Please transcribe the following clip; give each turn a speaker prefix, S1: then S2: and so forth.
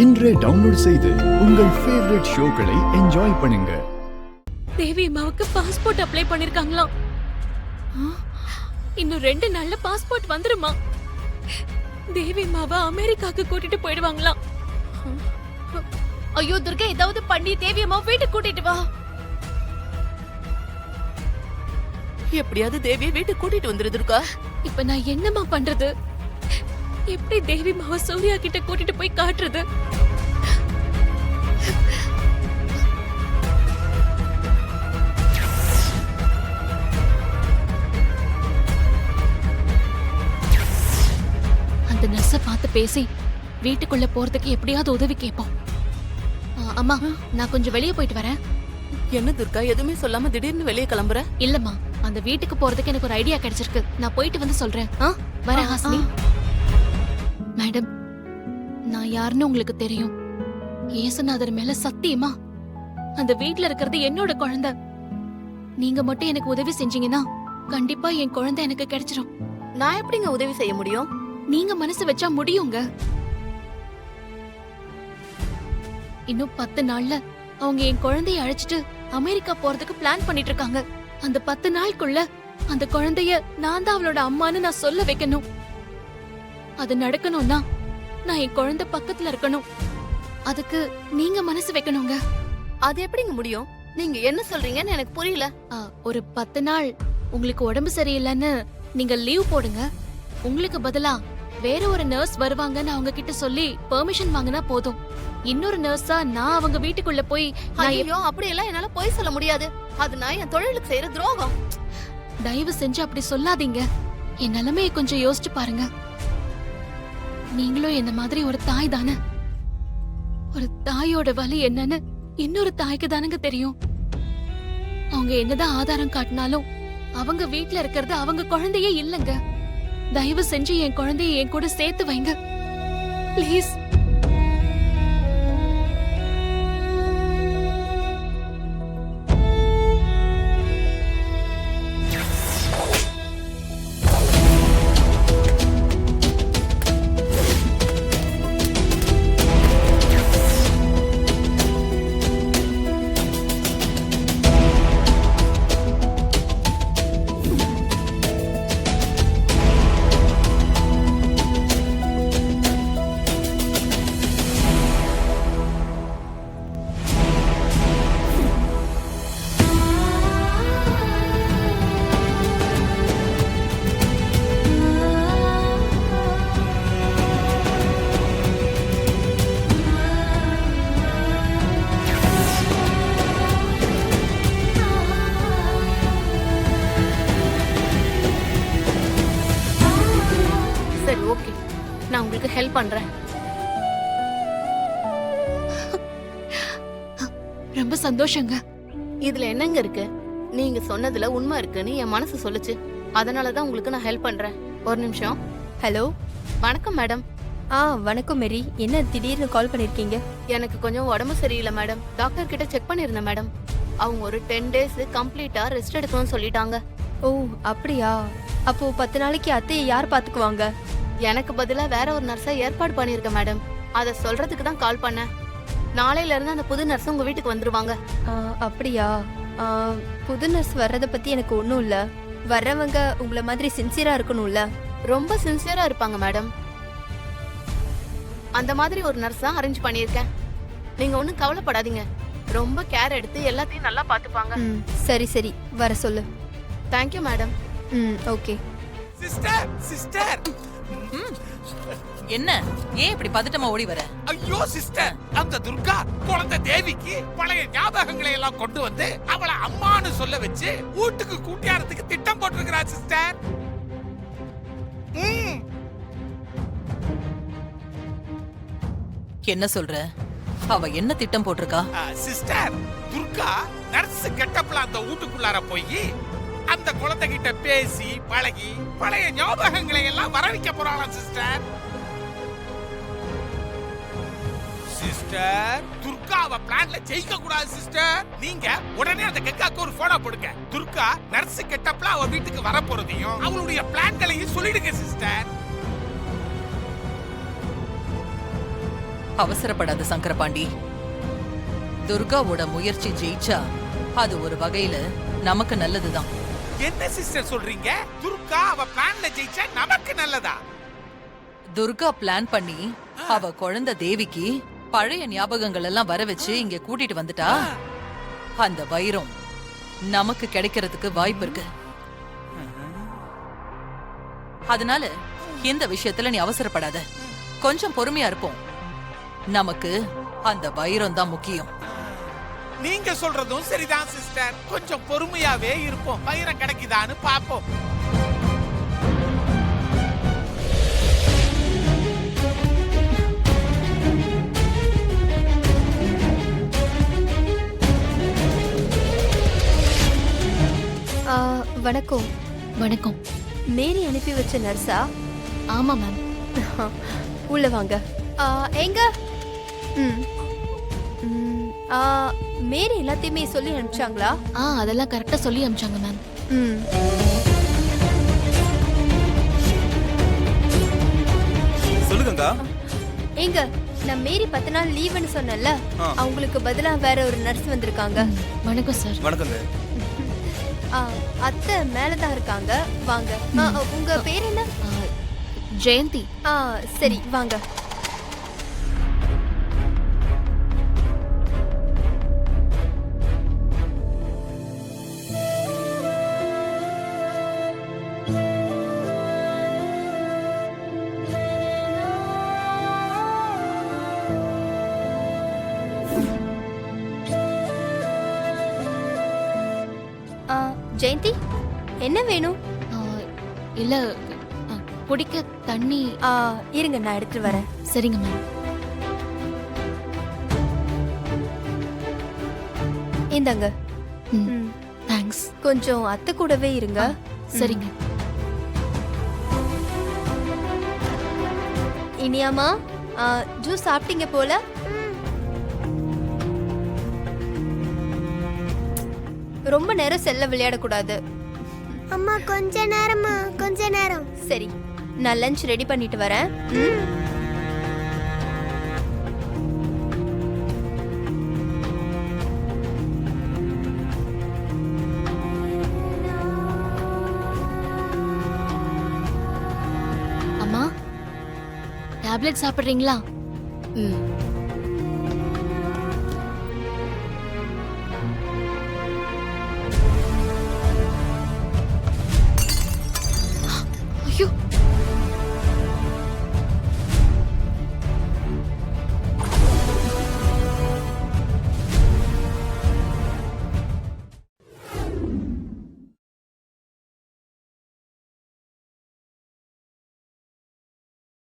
S1: இன்றே டவுன்லோட் செய்து உங்கள் ஃபேவரட் ஷோக்களை என்ஜாய் பண்ணுங்க.
S2: தேவி அம்மாவுக்கு பாஸ்போர்ட் அப்ளை பண்ணிருக்காங்களாம். இன்னும் 2 நாள்ல பாஸ்போர்ட் வந்துருமா? தேவி அம்மாவை அமெரிக்காக்கு கூட்டிட்டு போயிடுவாங்களாம்.
S3: ஐயோ துர்கா, ஏதாவது பண்ணி தேவி அம்மா வீட்டுக்கு கூட்டிட்டு வா.
S4: எப்படியாவது தேவியை வீட்டுக்கு கூட்டிட்டு வந்துரு துர்கா.
S2: இப்ப நான் என்னமா பண்றது? எப்படி தேவி அம்மாவை சூர்யா கிட்ட கூட்டிட்டு போய் காட்டுறது? அந்த நர்ஸ பார்த்து பேசி வீட்டுக்குள்ள போறதுக்கு எப்படியாவது உதவி கேட்போம். அம்மா, நான் கொஞ்சம் வெளியே போயிட்டு வரேன்.
S4: என்ன துர்கா, எதுவுமே சொல்லாம திடீர்னு வெளியே கிளம்புற?
S2: இல்லம்மா, அந்த வீட்டுக்கு போறதுக்கு எனக்கு ஒரு ஐடியா கிடைச்சிருக்கு. நான் போயிட்டு வந்து சொல்றேன். வரேன் ஹாசினி. மேடம், நான் யாருன்னு உங்களுக்கு தெரியும். ஏசுநாதர் மேல சத்தியமா அந்த வீட்ல இருக்கிறது என்னோட குழந்தை. நீங்க மட்டும் எனக்கு உதவி செஞ்சீங்கன்னா கண்டிப்பா என் குழந்தை எனக்கு கிடைச்சிரும்.
S4: நான் எப்படிங்க உதவி செய்ய முடியும்?
S2: நீங்க மனசு வச்சா முடியுங்க. இன்னும் 10 நாள்ல அவங்க என் குழந்தைய அழைச்சிட்டு அமெரிக்கா போறதுக்கு பிளான் பண்ணிட்டு இருக்காங்க. அந்த 10 நாளுக்குள்ள அந்த குழந்தைய நான் தான் அவளோட அம்மான்னு நான் சொல்ல வைக்கணும். அது நடக்கணும்னா நான் என் குழந்தை பக்கத்துல இருக்கணும். அதுக்கு நீங்க மனசு வைக்கணுங்க.
S4: அது எப்படிங்க முடியும்? நீங்க என்ன சொல்றீங்கன்னு எனக்கு புரியல.
S2: ஒரு 10 நாள் உங்களுக்கு உடம்பு சரியில்லைன்னு நீங்க லீவ் போடுங்க. உங்களுக்கு பதிலா வேற ஒரு நர்ஸ் வருவாங்கன்னு அவங்க கிட்ட சொல்லி பெர்மிஷன் வாங்கினா போதும். இன்னொரு நர்ஸா நான் அவங்க வீட்டுக்குள்ள போய்
S4: ஐயோ, அப்படி எல்லாம் என்னால போய் சொல்ல முடியாது. அது நான் என் தொழிலுக்கு செய்யற துரோகம்.
S2: தயவு செஞ்சு அப்படி சொல்லாதீங்க. என் நிலைமையை கொஞ்சம் யோசிச்சு பாருங்க. நீங்களும் என்ன மாதிரி ஒரு தாய் தானே. ஒரு தாயோட வலி என்னன்னு இன்னொரு தாய்க்கு தானங்க தெரியும். அவங்க என்னதான் ஆதாரம் காட்டினாலும் அவங்க வீட்டுல இருக்கிறது அவங்க குழந்தையே இல்லங்க. தயவு செஞ்சு என் குழந்தைய என் கூட சேர்த்து வைங்க பிளீஸ்.
S4: நான் உங்களுக்கு ஹெல்ப் பண்றேன்.
S2: ரொம்ப சந்தோஷங்க.
S4: இதுல என்னங்க இருக்கு? நீங்க சொன்னதுல உண்மை இருக்குன்னு என் மனசு சொல்லுச்சு. அதனாலதான் உங்களுக்கு நான் ஹெல்ப் பண்றேன். ஒரு நிமிஷம்.
S5: ஹலோ,
S4: வணக்கம் மேடம்.
S5: வணக்கம் மேரி. என்ன திடீர்னு கால் பண்ணிருக்கீங்க?
S4: எனக்கு கொஞ்சம் உடம்பு சரியில்லை மேடம். டாக்டர் கிட்ட செக் பண்ணிருந்தேன் மேடம். அவங்க ஒரு 10 days கம்ப்ளீட்டா ரெஸ்ட் எடுக்கணும்னு சொல்லிட்டாங்க.
S5: ஓ அப்படியா? அப்போ 10 நாளைக்கு அத்தையை யார் பாத்துக்குவாங்க?
S4: எனக்கு பதிலா வேற ஒரு நர்ஸை ஏற்பாடு பண்ணிருக்கேன் மேடம். அதை சொல்றதுக்கு தான் கால் பண்ணேன். நாளையில இருந்து அந்த புது நர்ஸ் உங்க வீட்டுக்கு வந்துருவாங்க.
S5: அப்படியா? புது நர்ஸ் வர்றதை பத்தி எனக்கு ஒன்றும் இல்ல. வர்றவங்க உங்களை மாதிரி சின்சியரா இருக்கணும்ல.
S4: ரொம்ப சின்சியரா இருப்பாங்க மேடம். அந்த மாதிரி ஒரு நர்ஸ் தான் அரேஞ்ச் பண்ணியிருக்கேன். நீங்க ஒன்றும் கவலைப்படாதீங்க. ரொம்ப கேர் எடுத்து எல்லாத்தையும் நல்லா பார்த்துப்பாங்க.
S5: சரி சரி, வர சொல்லு.
S4: Thank you madam.
S5: Okay.
S6: Sister sister,
S7: என்ன ஏன் இப்படி பதட்டமா ஓடி வர?
S6: ஐயோ சிஸ்டர், அந்த துர்கா குழந்தை தேவிக்கு பழைய ஞாபகங்களை எல்லாம் கொண்டு வந்து அவளை அம்மான்னு சொல்ல வச்சு வீட்டுக்கு கூட்டியாரத்துக்கு திட்டம் போட்டிருக்கிறா சிஸ்டர்.
S7: என்ன சொல்ற? அவ என்ன திட்டம் போட்டிருக்கா?
S6: சிஸ்டர், துர்கா நர்ஸ் கெட்டப்ல அந்த வீட்டுக்குள்ளார போய் அந்த குழந்தை கிட்ட பேசி பழகி பழைய ஞாபகங்களை எல்லாம் வரவிக்க போறாளாம் சிஸ்டர். சிஸ்டர், துர்கா அவ பிளான்ல ஜெயிக்க கூடாது சிஸ்டர். நீங்க உடனே அந்த கெக்காக்கு ஒரு போனை போடுங்க. துர்கா நர்ஸ் கெட்டப்ல அவ வீட்டுக்கு வர போறதையும் அவளுடைய பிளான்களையும் சொல்லிடுங்க சிஸ்டர்.
S7: அவசரப்படாத சங்கரபாண்டி. துர்காவோட முயற்சி ஜெயிச்சா அது ஒரு வகையில நமக்கு நல்லதுதான்.
S6: என்ன சிஸ்டர் சொல்றீங்க? துர்கா அவ பிளான்ல ஜெயிச்சா நமக்கு நல்லதா?
S7: துர்கா பிளான் பண்ணி அவ குழந்தை தேவிக்கு பழைய ஞாபகங்கள் எல்லாம் வர வச்சு இங்க கூட்டிட்டு வந்துட்டா அந்த வைரம் நமக்கு கிடைக்கிறதுக்கு வாய்ப்பு இருக்கு. அதனால இந்த விஷயத்துல நீ அவசரப்படாத, கொஞ்சம் பொறுமையா இருப்போம். நமக்கு அந்த வைரம் தான் முக்கியம்.
S6: நீங்க சொல்றதும் சரிதான் சிஸ்டர். கொஞ்சம் பொறுமையாவே இருப்போம். வைரம் கிடைக்குதான்னு பாப்போம்.
S5: வணக்கம்.
S2: வணக்கம்.
S5: மேரி அனுப்பி வச்ச நர்ஸா?
S2: ஆமா மேம்.
S5: உள்ள வாங்க. எங்க? ம். மேரி எல்லாத்தையுமே சொல்லி அனுப்பிச்சாங்களா?
S2: அதெல்லாம் கரெக்டா சொல்லி அனுப்பிச்சாங்க மேம்.
S5: ம்.
S8: சொல்லுங்கக்கா.
S5: எங்க நான் மேரி 10 நாள் லீவுன்னு சொன்னேன்ல, அவங்களுக்கு பதிலா வேற ஒரு நர்ஸ் வந்திருக்காங்க.
S2: வணக்கம் சார்.
S8: வணக்கங்க.
S5: அத்தை மேலதான் இருக்காங்க, வாங்க. உங்க பேர் என்ன?
S2: ஜெயந்தி.
S5: சரி வாங்க. ஜெயந்தி, என்ன வேணும்?
S2: இல்ல, குடிக்க தண்ணி.
S5: இருங்க, நான் எடுத்துட்டு வரேன்.
S2: சரிங்க மேம்.
S5: இந்தாங்க.
S2: தேங்க்ஸ்.
S5: கொஞ்சம் அத்தை கூடவே இருங்க.
S2: சரிங்க.
S5: இனியாமா, ஜூஸ் சாப்பிட்டீங்க போல. ரொம்ப நேரம் செல்ல விளையாடக்கூடாது.
S9: அம்மா கொஞ்ச நேரமா, கொஞ்ச நேரம்.
S5: சரி, நான் லஞ்ச் ரெடி பண்ணிட்டு வரேன்.
S2: அம்மா, டேப்லெட் சாப்பிடுறீங்களா?
S4: ம்